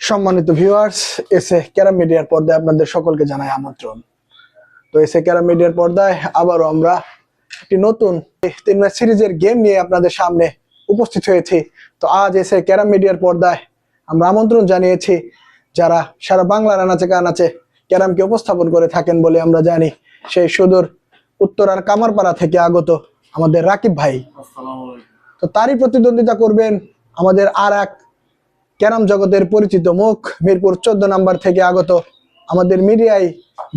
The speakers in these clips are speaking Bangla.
সম্মানিত ভিউয়ার্স, এসে ক্যারাম মিডিয়ার পর্দায় আপনাদের সকলকে জানাই আমন্ত্রণ। তো এসে ক্যারাম মিডিয়ার পর্দায় আবারও আমরা একটি নতুন 3 ম্যাচ সিরিজের গেম নিয়ে আপনাদের সামনে উপস্থিত হয়েছি। তো আজ এসে ক্যারাম মিডিয়ার পর্দায় আমরা আমন্ত্রণ জানিয়েছি যারা সারা বাংলার আনাচে কানাচে ক্যারামকে উপস্থাপন করে থাকেন বলে আমরা জানি, সেই সুদূর উত্তরার কামারপাড়া থেকে আগত আমাদের রাকিব ভাই। তো তারই প্রতিদ্বন্দ্বিতা করবেন আমাদের আর এক ক্যারাম জগতের পরিচিত মুখ, মিরপুর 14 নম্বর থেকে আগত আমাদের মিডিয়ায়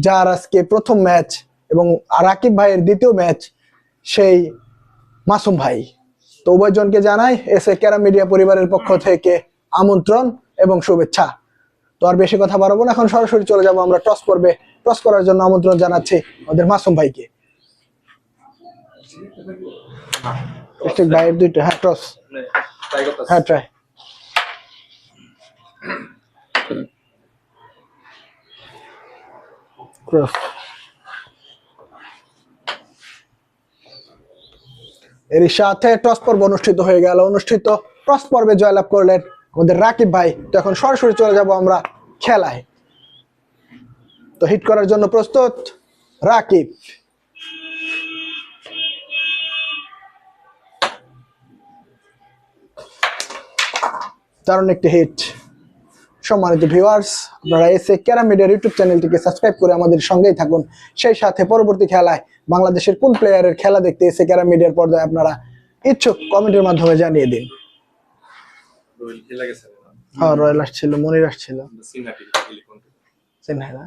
যার আজকে প্রথম ম্যাচ এবং রাকিব ভাইয়ের দ্বিতীয় ম্যাচ, সেই মাসুম ভাই। তো উভয়জনকে জানাই এসে ক্যারাম মিডিয়া পরিবারের পক্ষ থেকে আমন্ত্রণ এবং শুভেচ্ছা। তো আর বেশি কথা বাড়াবো না, এখন সরাসরি চলে যাব আমরা টস পর্বে। টস করার জন্য আমন্ত্রণ জানাচ্ছি আমাদের মাসুম ভাইকে। ভাইয়ের দুইটা, হ্যাঁ টস, হ্যাঁ ট্রাই। এরই সাথে টস পর্ব অনুষ্ঠিত হয়ে গেল। অনুষ্ঠিত টস পর্বে জয়লাভ করলেন আমাদের রাকিব ভাই। তো এখন সরাসরি চলে যাব আমরা খেলায়। তো হিট করার জন্য প্রস্তুত রাকিব। দারুণ একটি হিট। সম্মানিত ভিউয়ার্স, আপনারা এসে ক্যারাম মিডিয়ার ইউটিউব চ্যানেলটিকে সাবস্ক্রাইব করে আমাদের সঙ্গেই থাকুন। সেই সাথে পরবর্তী খেলায় বাংলাদেশের কোন প্লেয়ারের খেলা দেখতে এসে ক্যারাম মিডিয়ার পর্দায় আপনারা ইচ্ছুক কমেন্টের মাধ্যমে জানিয়ে দিন। হ্যাঁ, রয়্যাল আসছিল, মনির আসছিল, সিনহা।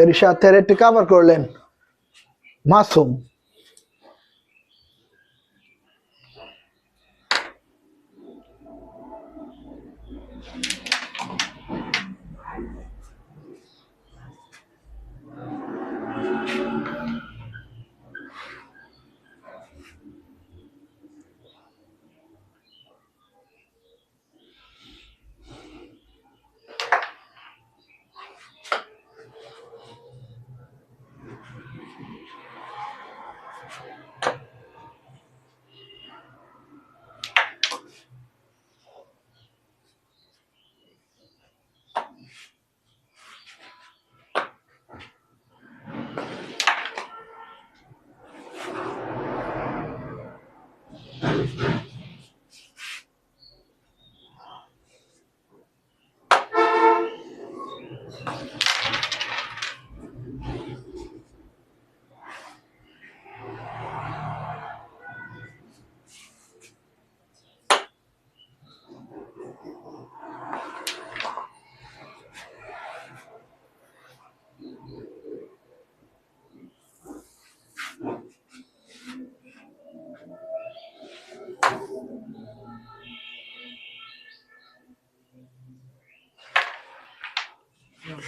এর সাথে রেডটি কভার করলেন মাসুম।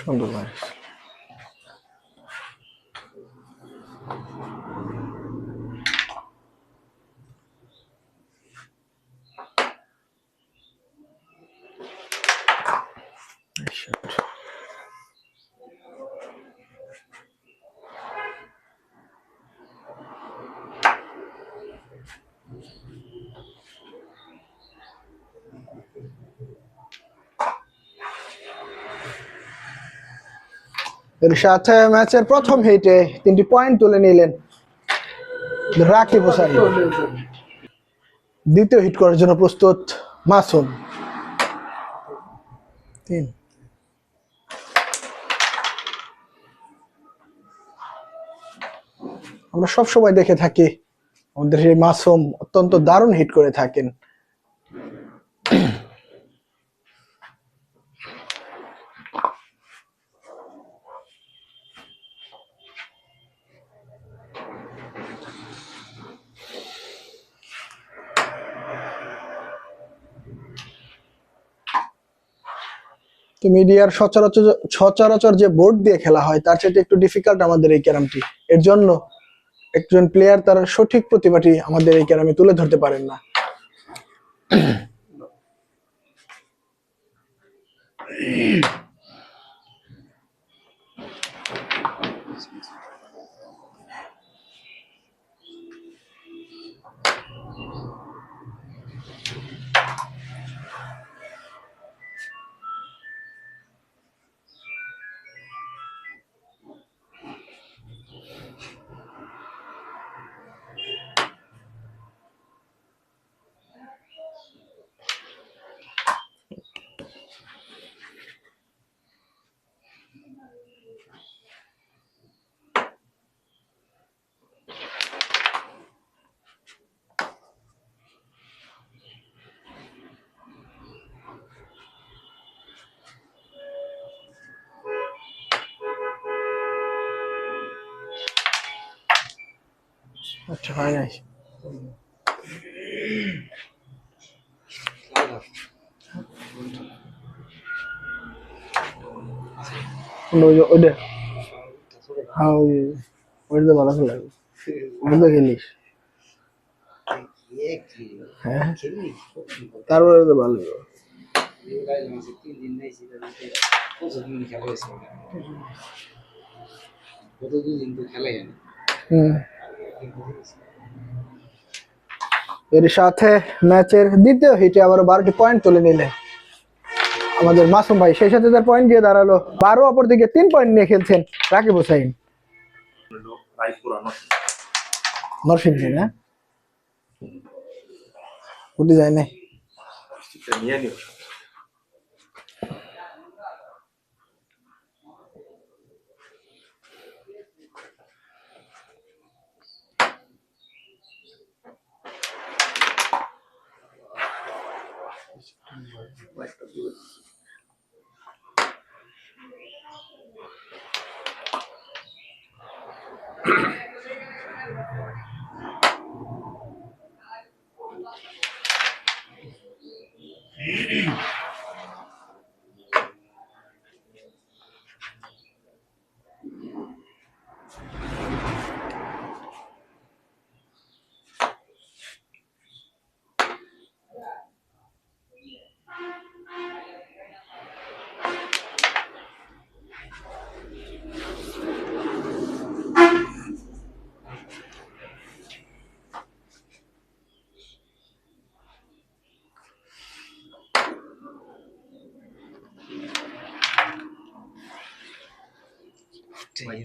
সুন্দর ভাই। এর সাথে ম্যাচের প্রথম হিটে 3টি পয়েন্ট তুলে নিলেন রাকিব হোসাইন। দ্বিতীয় হিট করার জন্য প্রস্তুত মাসুম। 3। আমরা সবসময় দেখে থাকি আমাদের এই মাসুম অত্যন্ত দারুণ হিট করে থাকেন। তো মিডিয়ার সচরাচর সচরাচর যে বোর্ড দিয়ে খেলা হয় তার চেয়ে একটু ডিফিকাল্ট আমাদের এই ক্যারামটি। এর জন্য একজন প্লেয়ার তার সঠিক প্রতিভাটি আমাদের এই ক্যারামে তুলে ধরতে পারেন না। আচ্ছা, হয় নাই। ওইটা হ্যাঁ, ওইটা ভালো খেলা, ওইটা খেলিস। হ্যাঁ, তারপরে তো ভালো। এর সাথে ম্যাচের দ্বিতীয় হিটে আবার 12টি পয়েন্ট তুলে নিলে আমাদের মাসুম ভাই, সেই সাথে তার পয়েন্ট গিয়ে দাঁড়ালো 12। অপরদিকে 3 পয়েন্ট নিয়ে খেলছেন রাকিব হোসাইন, নরসিংদী না উঠে যায় নাই।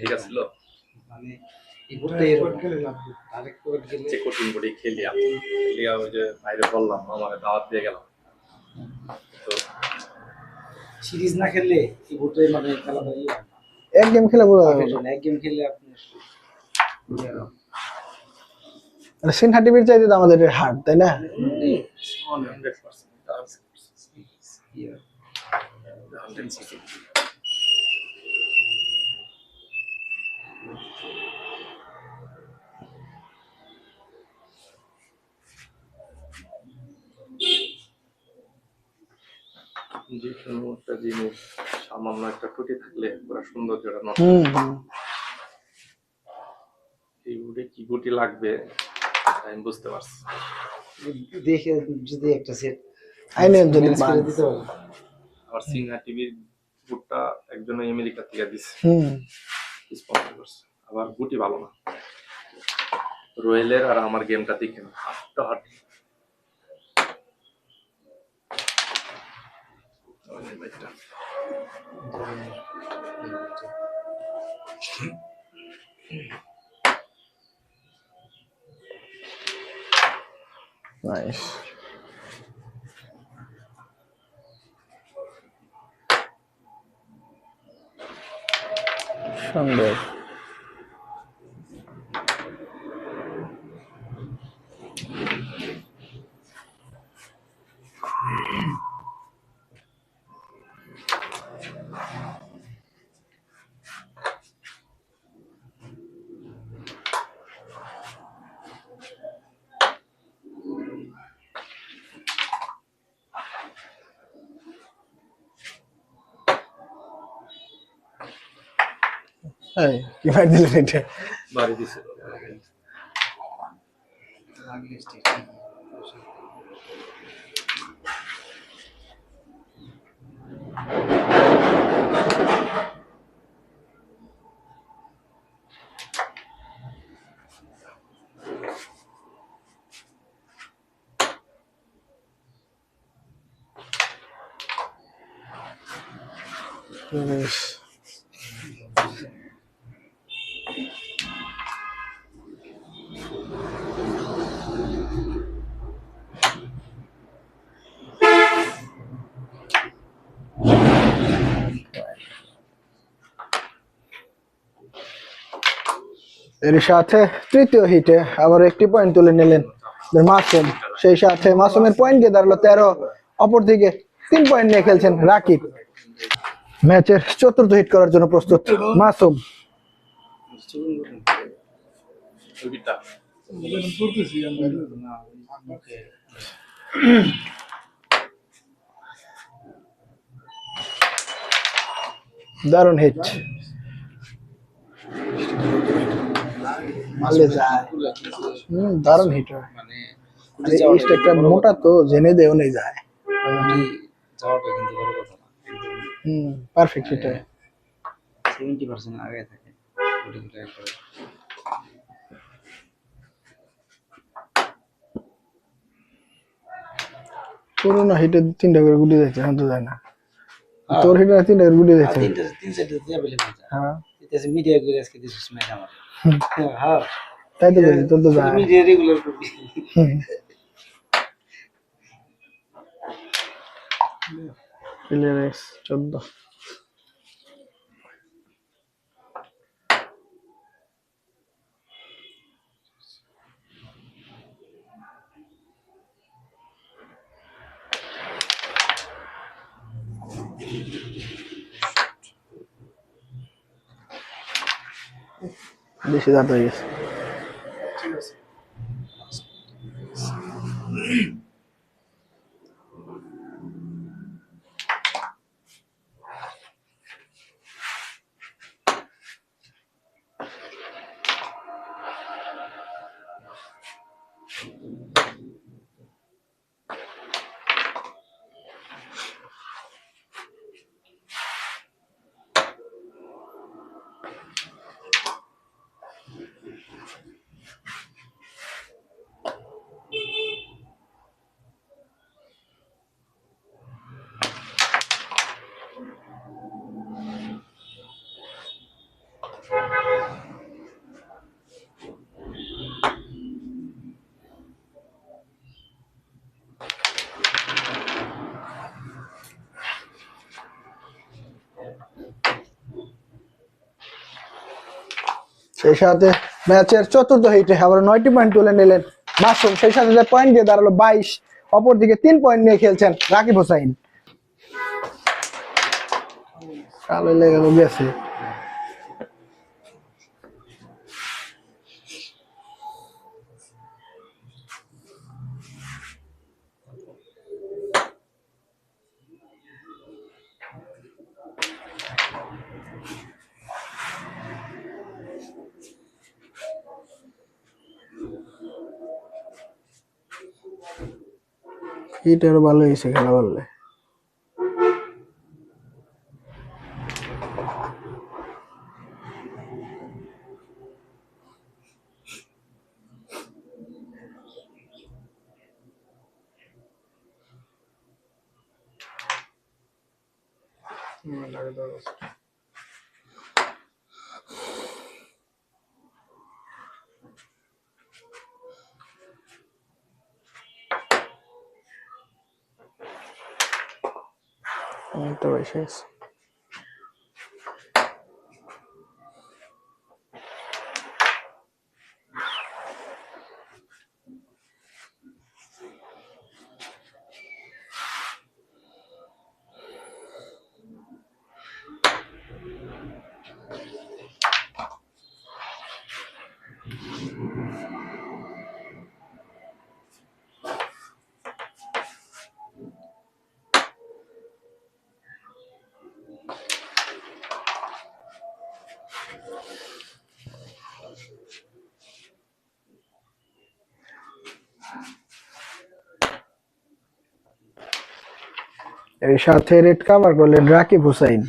ঠিক আছিল মানে এই বুটটা এরকম আরেক করে গেলে যে কঠিন বডি খেলিয়া ওই যে বাইরে বললাম আমাকে দাওয়াত দিয়ে গেলাম, তো সিরিজ না খেললে এই বুটে মানে খেলাটা এক গেম খেলে বোঝা যাবে না, এক গেম খেললে আপনি সিনহা টিভির চাইতে তো আমাদের হার্ড, তাই না? 100%। যে কোনো একটা জিনিস সামান্য একটা ত্রুটি থাকলে পুরো সৌন্দর্যটা নষ্ট। এই বুটে কি গুটি লাগবে আমি বুঝতে পারছি, দেখে যদি একটা সেট আইনে যদি দিতে পারি। আর সিনহা টিভির বুটটা একজন আমেরিকা থেকে দিছে, স্পন্সর করছে, আবার গুটি ভালো না। রয়েলের আর আমার গেমটা দেখে না, হাঁটাহাঁটি নাইস। সুন্দর। এই কি মার দিলেন এটা? বাড়ি দিছে বেশ। এর সাথে তৃতীয় হিটে আবার একটি পয়েন্ট তুলে নিলেন মাসুম। সেই সাথে মাসুমের পয়েন্ট গিয়ে দাঁড়ালো 13। অপরদিকে 3 পয়েন্ট নিয়ে খেলছেন রাকিব। ম্যাচের চতুর্থ হিট করার জন্য প্রস্তুত মাসুম। ছবিটা দারুণ হিট, মারলে যায়। দারুণ হিট হয়। মানে আরে এই স্টেকটা মোটা তো জেনে দেও নেই যায়। যাওয়াটা কিন্তু বড় কথা না, পারফেক্ট হিট হয়। 70% আগে থাকে কোটি করে। পুরোনো হিটে 3টা করে গুটি যাচ্ছে, এখন তো যায় না। তোর হিটে 3টা করে গুটি যাচ্ছে। তিন চারটে দিয়ে অ্যাভেলেবল যায়। হ্যাঁ এটা মিডিয়া করে আজকে দিস ম্যাচ আমার। হ্যাঁ তাই তো বলি, তোর তো যায়। মিডিয়া রেগুলার করবি। Player x 14। বেশি দাঁত হয়ে গেছে। সেই সাথে ম্যাচের চতুর্থ হিটে আবার 9টি পয়েন্ট তুলে নিলেন মাসুম। সেই সাথে পয়েন্ট দিয়ে দাঁড়ালো 22। অপরদিকে 3 পয়েন্ট নিয়ে খেলছেন রাকিব হোসাইন। কালো লেগে গেছে। হিট আরো ভালো হয়েছে খেলা বললে। তো শেষ। এর সাথে রেড কাভার করলেন রাকিব হুসাইন।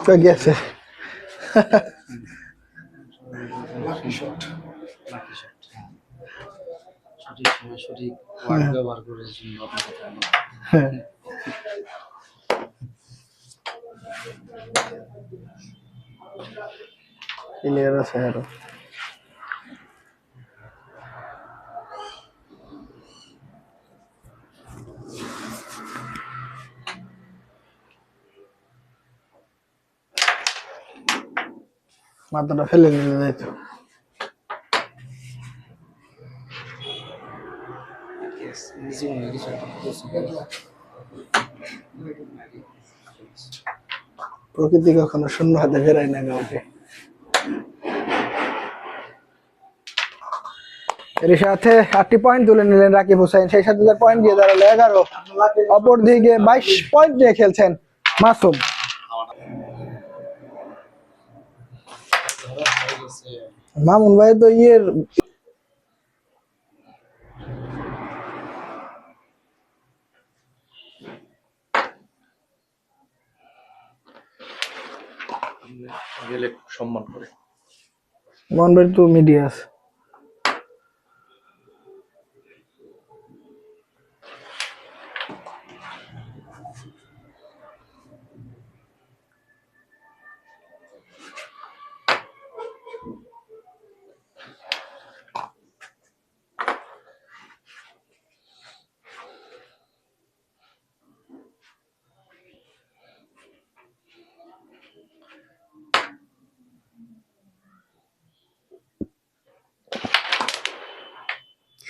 তো গেছে লাকি শট। সঠিক সময় সঠিক ওয়ার্ড ব্যবহার করার জন্য আপনাকে ধন্যবাদ। ক্লিয়ার আছে আরো। মাথাটা ফেলে নিতে যাইতো। নিজে মনে কিছু একটা করছি। প্রকৃতি কখনো শূন্য হাতে ফেরায় না কাউকে। এর সাথে 8টি পয়েন্ট তুলে নিলেন রাকিব হুসাইন, সেই সাথে তার পয়েন্ট দিয়ে দাঁড়ালো 11। অপর দিকে 22 পয়েন্ট নিয়ে খেলছেন মাসুম। মামুন ভাই তো গেলে খুব সম্মান করে। মন ভাই তো মিডিয়া আছে।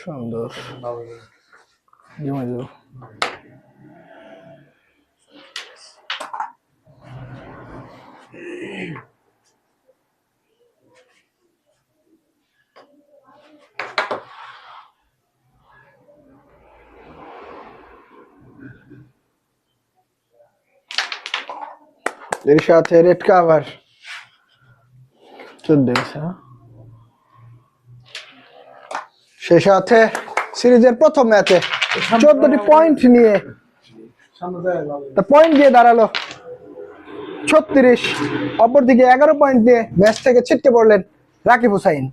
সুন্দর জমে যাও। এর সাথে রেড কাভার 14। সেই সাথে সিরিজের প্রথম ম্যাচে 14টি পয়েন্ট নিয়ে পয়েন্ট দিয়ে দাঁড়ালো 36। অপরদিকে 11 পয়েন্ট নিয়ে ম্যাচ থেকে ছিটকে পড়লেন রাকিব হুসাইন।